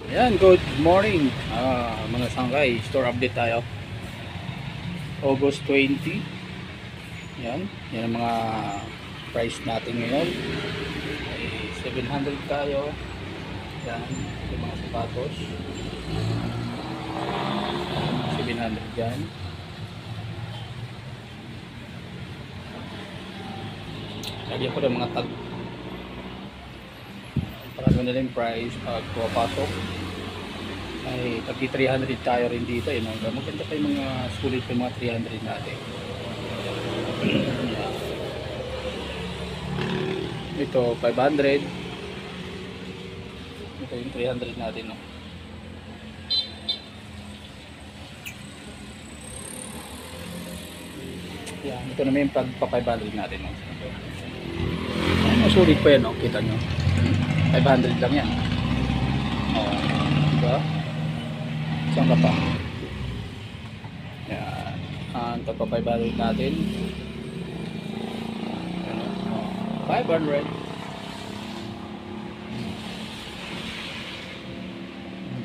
Ayan, good morning mga sangkay. Store update tayo. August 20. Yan ang mga price natin ngayon. Ay 700 tayo. Yan, yung mga sapatos. 700 dyan. Lagyan ko ng mga tag. Para nila yung price pag pumapasok ay tagi 300 tayo rin dito. Maganda pa yung mga sulit pa yung mga 300 natin. Ito 500. Ito yung 300 natin, no? Yan, ito naman yung pagpa 500 natin, no? Sulit pa yan, no? Kita nyo 500 lang yan. Diba? Saan ka pa? Yan. Ito pa 500 natin. 500.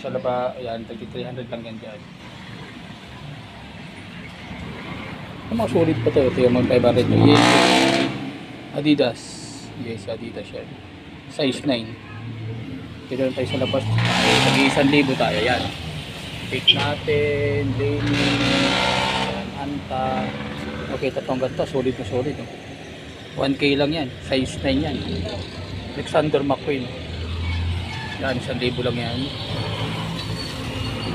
Saan pa? Yan, 300 lang yan dyan. Ang mga sulit pa ito. Ito yung mga 500. Yes. Adidas. Yes, Adidas yan. Size 9. Dito tayo sa labas. Tag-1,000 tayo. Yan. Pick natin. Lenin. Anta. Okay, tatong ganito. Solid na solid. 1K lang yan. Size 9 yan. Alexander McQueen. Yan. 1,000 lang yan.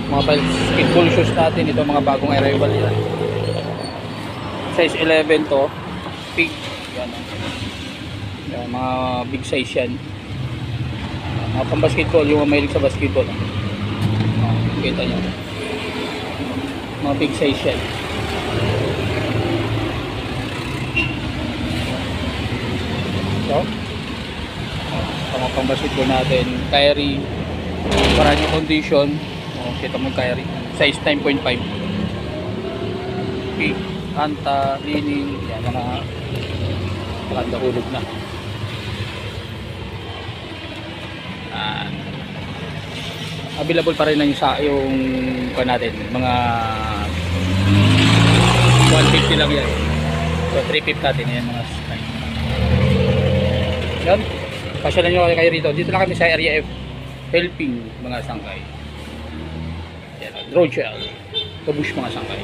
Mga basketball shoes natin. Ito mga bagong arrival yan. Size 11 to. Pink. Yan. Yan, mga big size yan. Mga pang basketball, yung mahilig sa basketball. Kita nyo. Mga big size yan. So, mga pang basketball natin. Kyrie. Parang yung condition. Kita mo Kyrie. Size 9.5. Big. Anta, Lenin. Yan, mga maganda hulog na. Available pa rin lang yung pa natin mga 150 lang yan. So 350 natin yan mga style. Yan, pasyalan nyo kayo rito. Dito lang kami sa area F, helping mga sangkay. Yan, Drogel, Kabush mga sangkay.